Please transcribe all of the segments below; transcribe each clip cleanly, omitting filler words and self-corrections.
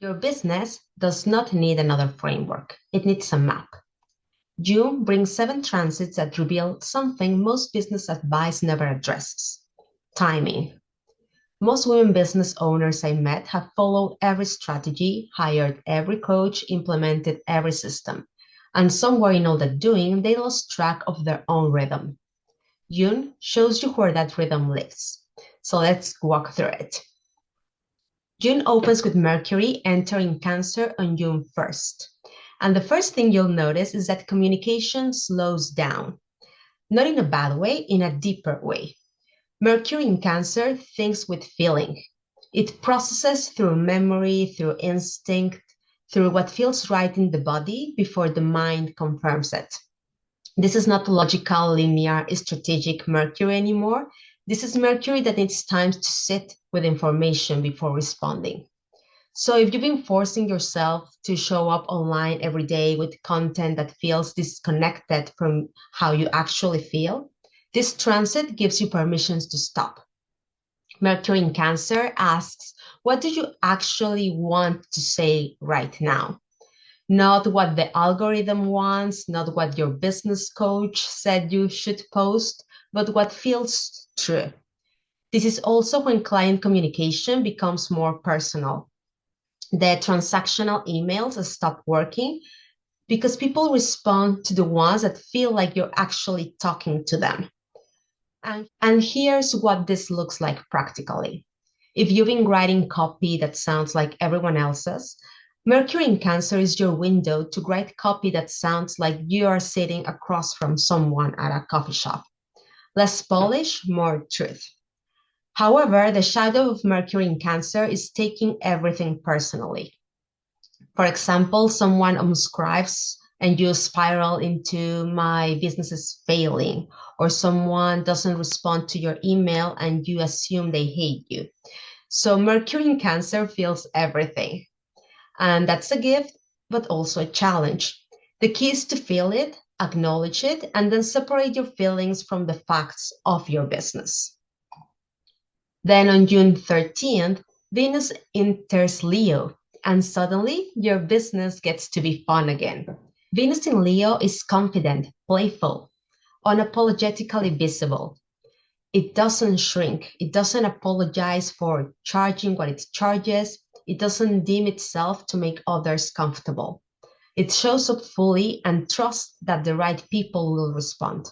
Your business does not need another framework. It needs a map. June brings 7 transits that reveal something most business advice never addresses: timing. Most women business owners I met have followed every strategy, hired every coach, implemented every system. And somewhere in all that doing, they lost track of their own rhythm. June shows you where that rhythm lives. So let's walk through it. June opens with Mercury entering Cancer on June 1st. And the first thing you'll notice is that communication slows down. Not in a bad way, in a deeper way. Mercury in Cancer thinks with feeling. It processes through memory, through instinct, through what feels right in the body before the mind confirms it. This is not logical, linear, strategic Mercury anymore. This is Mercury that needs time to sit with information before responding. So if you've been forcing yourself to show up online every day with content that feels disconnected from how you actually feel, this transit gives you permissions to stop. Mercury in Cancer asks, what do you actually want to say right now? Not what the algorithm wants, not what your business coach said you should post, but what feels true. This is also when client communication becomes more personal. The transactional emails stop working because people respond to the ones that feel like you're actually talking to them. And here's what this looks like practically. If you've been writing copy that sounds like everyone else's, Mercury in Cancer is your window to write copy that sounds like you are sitting across from someone at a coffee shop. Less polish, more truth. However, the shadow of Mercury in Cancer is taking everything personally. For example, someone unscribes and you spiral into my business is failing, or someone doesn't respond to your email and you assume they hate you. So Mercury in Cancer feels everything. And that's a gift, but also a challenge. The key is to feel it, acknowledge it, and then separate your feelings from the facts of your business. Then on June 13th, Venus enters Leo, and suddenly your business gets to be fun again. Venus in Leo is confident, playful, unapologetically visible. It doesn't shrink. It doesn't apologize for charging what it charges. It doesn't deem itself to make others comfortable. It shows up fully and trusts that the right people will respond.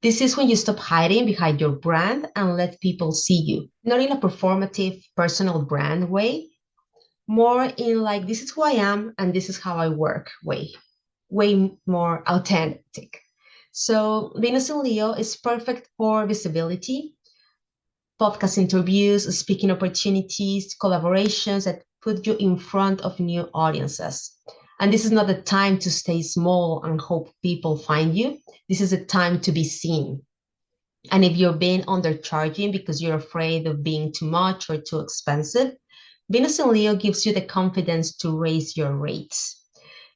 This is when you stop hiding behind your brand and let people see you, not in a performative, personal brand way, more in like, this is who I am and this is how I work way more authentic. So Venus in Leo is perfect for visibility, podcast interviews, speaking opportunities, collaborations that put you in front of new audiences. And this is not the time to stay small and hope people find you. This is a time to be seen. And if you're being undercharging because you're afraid of being too much or too expensive, Venus in Leo gives you the confidence to raise your rates.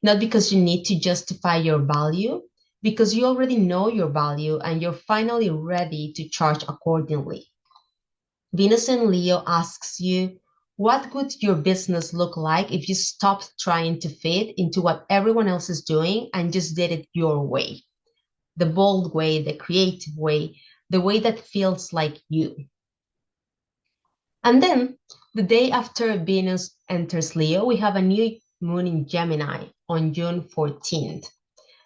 Not because you need to justify your value, because you already know your value and you're finally ready to charge accordingly. Venus in Leo asks you, what would your business look like if you stopped trying to fit into what everyone else is doing and just did it your way? The bold way, the creative way, the way that feels like you. And then the day after Venus enters Leo, we have a new moon in Gemini on June 14th.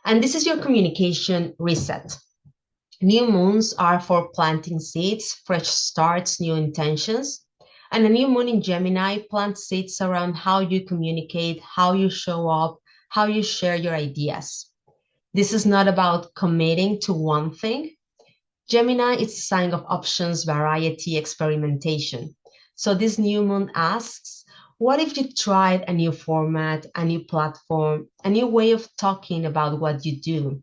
And this is your communication reset. New moons are for planting seeds, fresh starts, new intentions. And a new moon in Gemini plants seeds around how you communicate, how you show up, how you share your ideas. This is not about committing to one thing. Gemini is a sign of options, variety, experimentation. So this new moon asks, what if you tried a new format, a new platform, a new way of talking about what you do?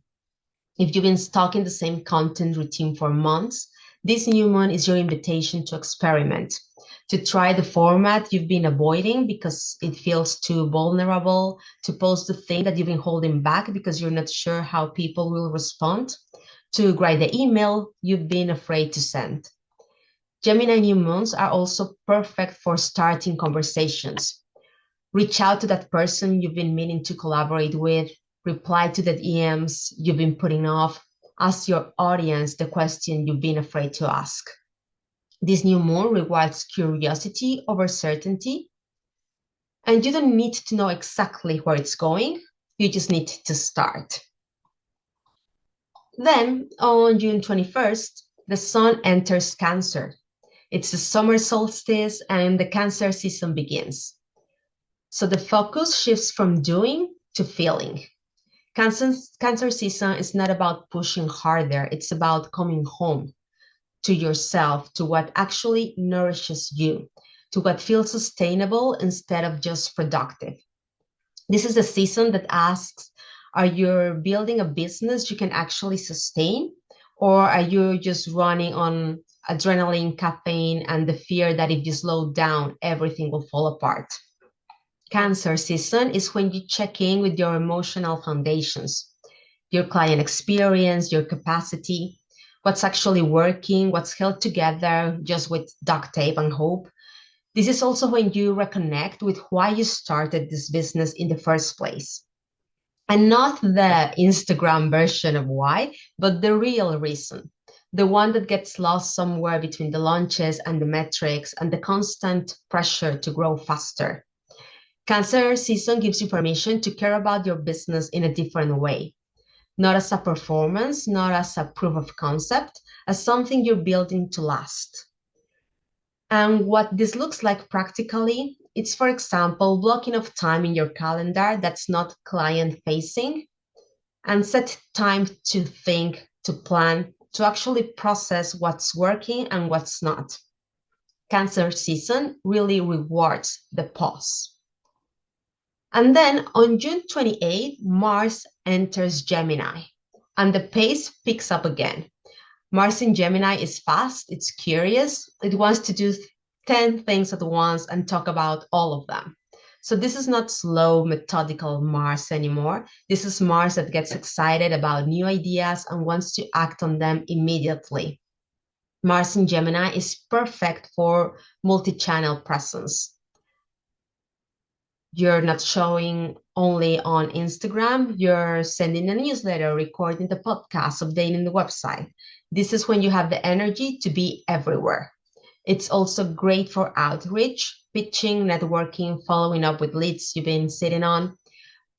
If you've been stuck in the same content routine for months, this new moon is your invitation to experiment, to try the format you've been avoiding because it feels too vulnerable, to post the thing that you've been holding back because you're not sure how people will respond, to write the email you've been afraid to send. Gemini new moons are also perfect for starting conversations. Reach out to that person you've been meaning to collaborate with, reply to the DMs you've been putting off, ask your audience the question you've been afraid to ask. This new moon rewards curiosity over certainty, and you don't need to know exactly where it's going, you just need to start. Then, on June 21st, the sun enters Cancer. It's the summer solstice and the Cancer season begins. So the focus shifts from doing to feeling. Cancer season is not about pushing harder, it's about coming home to yourself, to what actually nourishes you, to what feels sustainable instead of just productive. This is a season that asks, are you building a business you can actually sustain? Or are you just running on adrenaline, caffeine, and the fear that if you slow down, everything will fall apart? Cancer season is when you check in with your emotional foundations, your client experience, your capacity, what's actually working, what's held together just with duct tape and hope. This is also when you reconnect with why you started this business in the first place. And not the Instagram version of why, but the real reason. The one that gets lost somewhere between the launches and the metrics and the constant pressure to grow faster. Cancer season gives you permission to care about your business in a different way, not as a performance, not as a proof of concept, as something you're building to last. And what this looks like practically, it's, for example, blocking of time in your calendar that's not client facing, and set time to think, to plan, to actually process what's working and what's not. Cancer season really rewards the pause. And then on June 28th, Mars enters Gemini, and the pace picks up again. Mars in Gemini is fast, it's curious, it wants to do 10 things at once and talk about all of them. So this is not slow, methodical Mars anymore. This is Mars that gets excited about new ideas and wants to act on them immediately. Mars in Gemini is perfect for multi-channel presence. You're not showing only on Instagram, you're sending a newsletter, recording the podcast, updating the website. This is when you have the energy to be everywhere. It's also great for outreach, pitching, networking, following up with leads you've been sitting on.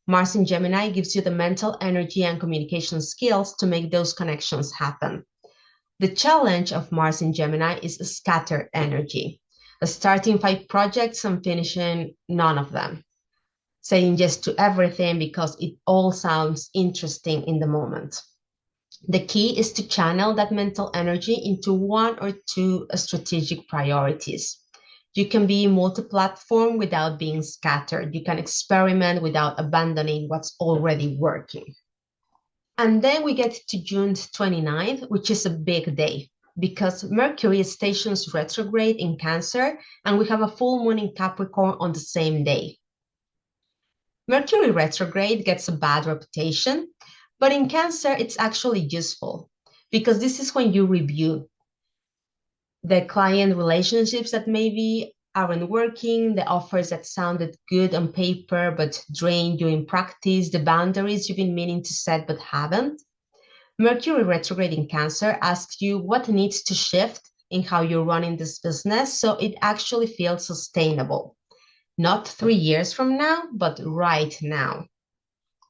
Mars in Gemini gives you the mental energy and communication skills to make those connections happen. The challenge of Mars in Gemini is scattered energy, starting 5 projects and finishing none of them, saying yes to everything because it all sounds interesting in the moment. The key is to channel that mental energy into 1 or 2 strategic priorities. You can be multi-platform without being scattered. You can experiment without abandoning what's already working. And then we get to June 29th, which is a big day because Mercury stations retrograde in Cancer and we have a full moon in Capricorn on the same day. Mercury retrograde gets a bad reputation, but in Cancer, it's actually useful because this is when you review the client relationships that maybe aren't working, the offers that sounded good on paper but drained you in practice, the boundaries you've been meaning to set but haven't. Mercury retrograde in Cancer asks you what needs to shift in how you're running this business so it actually feels sustainable. Not 3 years from now, but right now.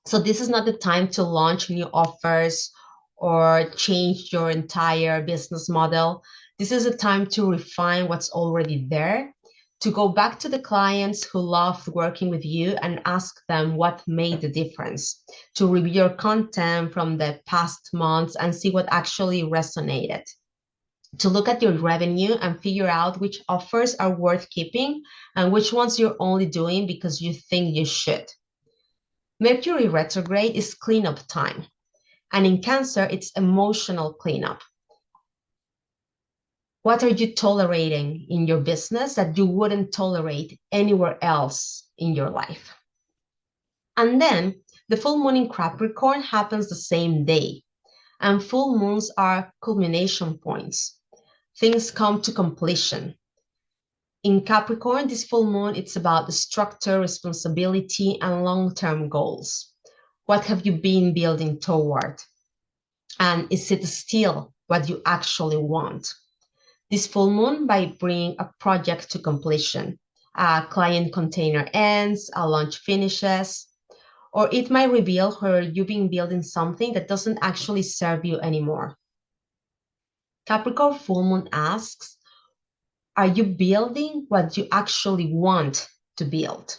So this is not the time to launch new offers or change your entire business model. This is a time to refine what's already there, to go back to the clients who loved working with you and ask them what made the difference, to review your content from the past months and see what actually resonated, to look at your revenue and figure out which offers are worth keeping and which ones you're only doing because you think you should. Mercury retrograde is cleanup time, and in Cancer, it's emotional cleanup. What are you tolerating in your business that you wouldn't tolerate anywhere else in your life? And then the full moon in Capricorn happens the same day, and full moons are culmination points. Things come to completion. In Capricorn, this full moon, it's about the structure, responsibility, and long-term goals. What have you been building toward? And is it still what you actually want? This full moon might bring a project to completion. A client container ends, a launch finishes, or it might reveal where you've been building something that doesn't actually serve you anymore. Capricorn full moon asks, are you building what you actually want to build?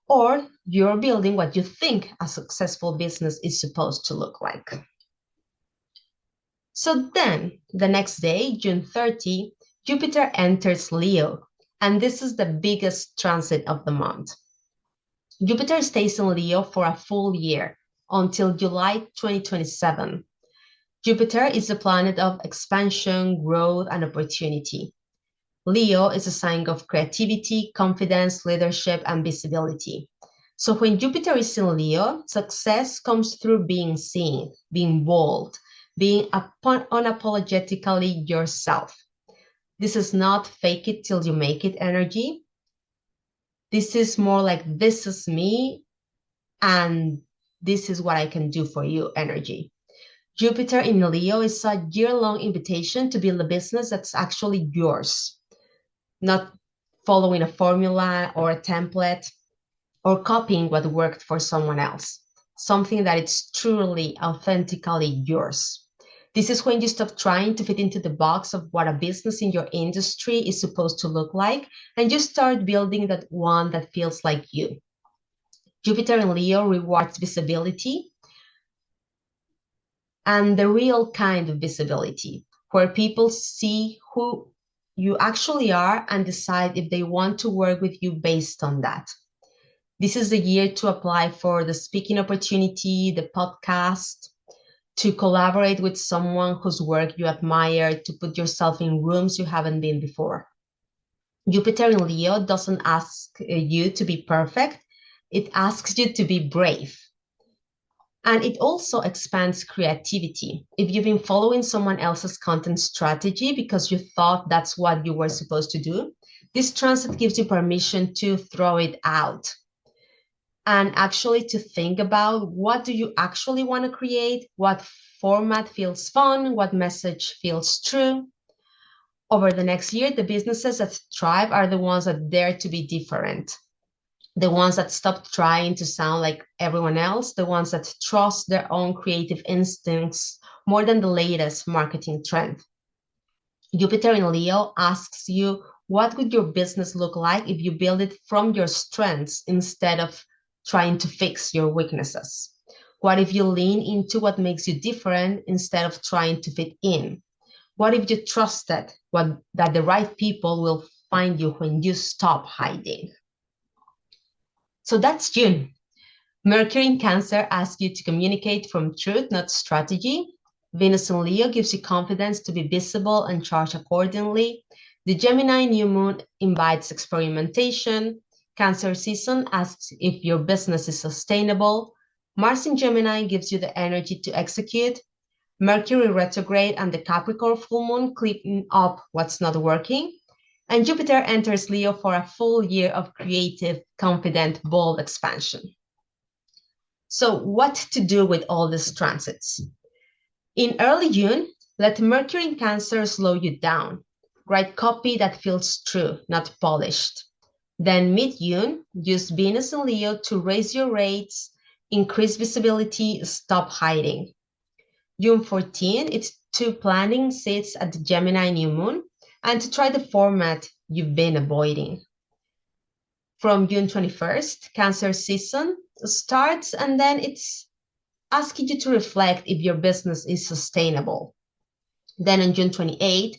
Or you're building what you think a successful business is supposed to look like? So then, the next day, June 30, Jupiter enters Leo, and this is the biggest transit of the month. Jupiter stays in Leo for a full year until July 2027. Jupiter is the planet of expansion, growth, and opportunity. Leo is a sign of creativity, confidence, leadership, and visibility. So when Jupiter is in Leo, success comes through being seen, being bold, being unapologetically yourself. This is not fake it till you make it energy. This is more like this is me and this is what I can do for you energy. Jupiter in Leo is a year-long invitation to build a business that's actually yours, not following a formula or a template or copying what worked for someone else, something that is truly, authentically yours. This is when you stop trying to fit into the box of what a business in your industry is supposed to look like, and you start building that one that feels like you. Jupiter in Leo rewards visibility and the real kind of visibility, where people see who you actually are and decide if they want to work with you based on that. This is the year to apply for the speaking opportunity, the podcast, to collaborate with someone whose work you admire, to put yourself in rooms you haven't been before. Jupiter in Leo doesn't ask you to be perfect, it asks you to be brave. And it also expands creativity. If you've been following someone else's content strategy because you thought that's what you were supposed to do, this transit gives you permission to throw it out and actually to think about what do you actually want to create, what format feels fun, what message feels true. Over the next year, the businesses that thrive are the ones that dare to be different, the ones that stop trying to sound like everyone else, the ones that trust their own creative instincts more than the latest marketing trend. Jupiter in Leo asks you, what would your business look like if you build it from your strengths instead of trying to fix your weaknesses? What if you lean into what makes you different instead of trying to fit in? What if you trusted that the right people will find you when you stop hiding? So that's June. Mercury in Cancer asks you to communicate from truth, not strategy. Venus in Leo gives you confidence to be visible and charge accordingly. The Gemini new moon invites experimentation. Cancer season asks if your business is sustainable. Mars in Gemini gives you the energy to execute. Mercury retrograde and the Capricorn full moon clean up what's not working. And Jupiter enters Leo for a full year of creative, confident, bold expansion. So what to do with all these transits? In early June, let Mercury in Cancer slow you down. Write copy that feels true, not polished. Then mid-June, use Venus in Leo to raise your rates, increase visibility, stop hiding. June 14, it's to planting seeds at the Gemini new moon and to try the format you've been avoiding. From June 21st, Cancer season starts, and then it's asking you to reflect if your business is sustainable. Then on June 28th,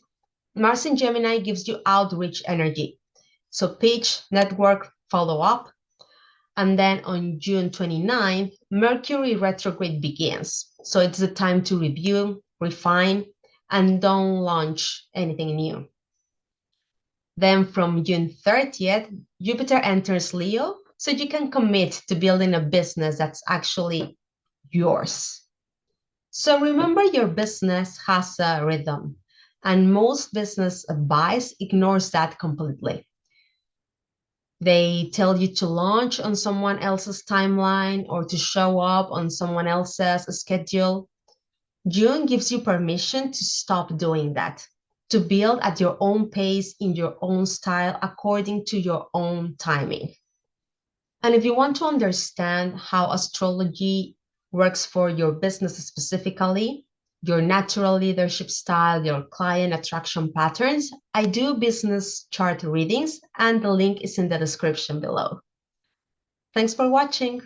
Mars in Gemini gives you outreach energy. So pitch, network, follow up. And then on June 29th, Mercury retrograde begins. So it's the time to review, refine, and don't launch anything new. Then from June 30th, Jupiter enters Leo, so you can commit to building a business that's actually yours. So remember, your business has a rhythm, and most business advice ignores that completely. They tell you to launch on someone else's timeline or to show up on someone else's schedule. June gives you permission to stop doing that, to build at your own pace, in your own style, according to your own timing. And if you want to understand how astrology works for your business specifically, your natural leadership style, your client attraction patterns, I do business chart readings, and the link is in the description below. Thanks for watching.